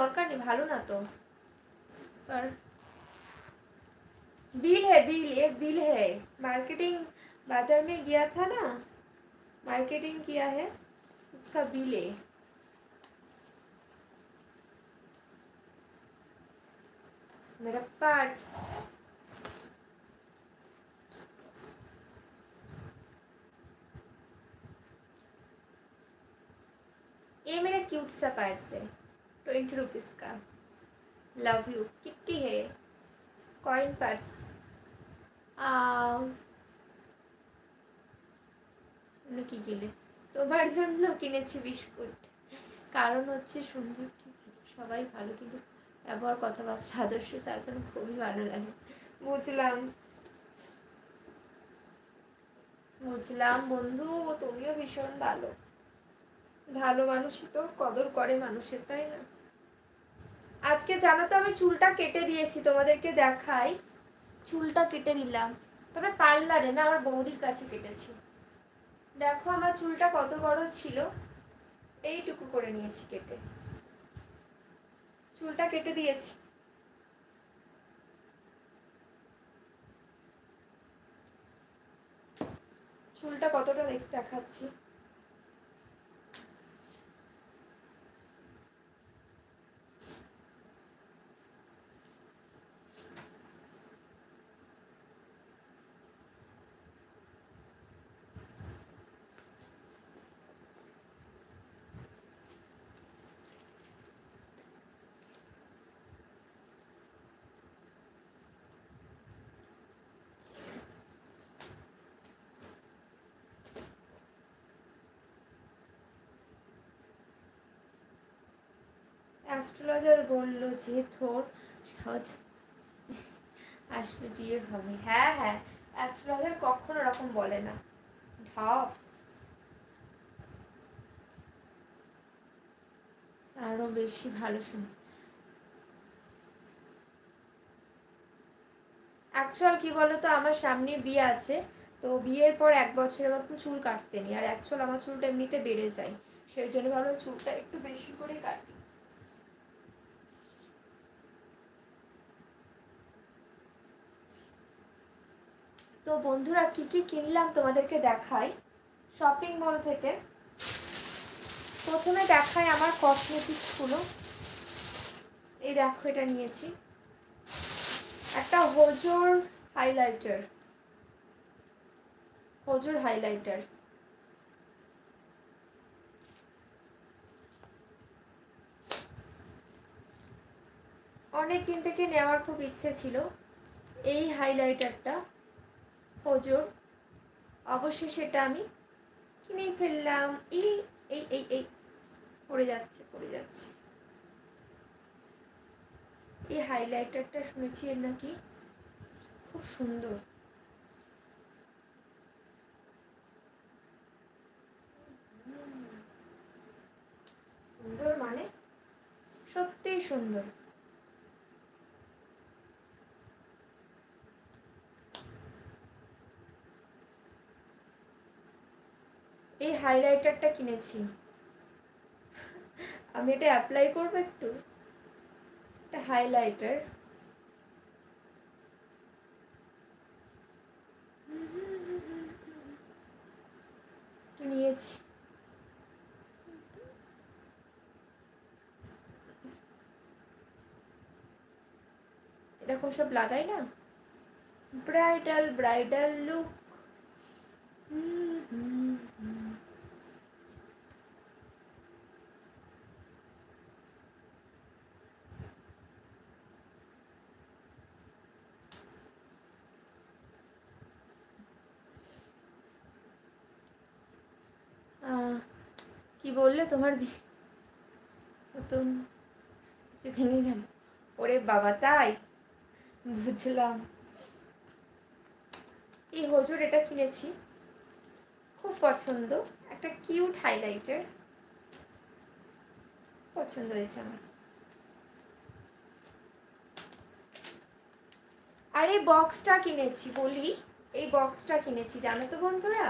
दरकार नहीं, भालो ना तो। पर बिल है, बिल, एक बिल है। मार्केटिंग बाजार में गया था ना, मार्केटिंग किया है, उसका बिल है। मेरा पर्स, ये मेरा क्यूट सा पर्स है, 20 रुपीज़ का। Love you. किट्टी है, कॉइन पर्स। কি কিনে? তোমার জন্য কিনেছি বিস্কুট, কারণ হচ্ছে সুন্দর, ঠিক আছে সবাই ভালো, কিন্তু ব্যবহার কথাবার্তা আদর্শ চারজন খুবই ভালো লাগে। বুঝলাম বুঝলাম বন্ধু, তুমিও ভীষণ ভালো, ভালো মানুষই তো কদর করে মানুষের, তাই না? আজকে জানো তো আমি চুলটা কেটে দিয়েছি, তোমাদেরকে দেখাই। চুলটা কেটে দিলাম, তবে পার্লারে না, আমার বৌদির কাছে কেটেছি। দেখো আমার চুলটা কত বড় ছিল, এইটুকু করে নিয়েছি কেটে, চুলটা কেটে দিয়েছি। চুলটা কতটা দেখাচ্ছি, অ্যাস্ট্রোলজার বললো যে তোর সহজ আসবে, বিয়ে হবে। হ্যাঁ হ্যাঁ, অ্যাস্ট্রোলজার কখনো এরকম বলে না, ঢপ। আরো বেশি ভালো শুনি। অ্যাকচুয়াল কি বলতো, আমার সামনে বিয়ে আছে, তো বিয়ের পর 1 বছরের মতন চুল কাটতে নি, আর অ্যাকচুয়াল আমার চুলটা এমনিতে বেড়ে যায়, সেই জন্য ভালো চুলটা একটু বেশি করে কাটি। তো বন্ধুরা কি কি কিনলাম তোমাদেরকে দেখাই শপিং মল থেকে। প্রথমে দেখাই আমার কসমেটিক্সগুলো। এই দেখো, এটা নিয়েছি একটা হোজোর হাইলাইটার, হোজোর হাইলাইটার। অনেক দিন থেকে নেওয়ার খুব ইচ্ছে ছিল এই হাইলাইটারটা, হোজোর। অবশ্যই সেটা আমি কিনেই ফেললাম। এই এই এই এই পড়ে যাচ্ছে, পড়ে যাচ্ছে। এই হাইলাইটারটা শুনেছি এর নাকি খুব সুন্দর, সুন্দর মানে সত্যিই সুন্দর। এই হাইলাইটারটা কিনেছি, আমি এটা অ্যাপ্লাই করবো একটু, এটা হাইলাইটার। একটু নিয়েছি, এরকম সব লাগাই না, ব্রাইডাল ব্রাইডাল লুক। কি বললে তোমার নতুন কিছু ভেঙে গেল? ওরে বাবা, তাই বুঝলাম। এই হোজোর এটা কিনেছি, খুব পছন্দ, একটা কিউট হাইলাইটার, পছন্দ হয়েছে আমার। আর এই বক্সটা কিনেছি, বলি এই বক্সটা কিনেছি, জানো তো বন্ধুরা,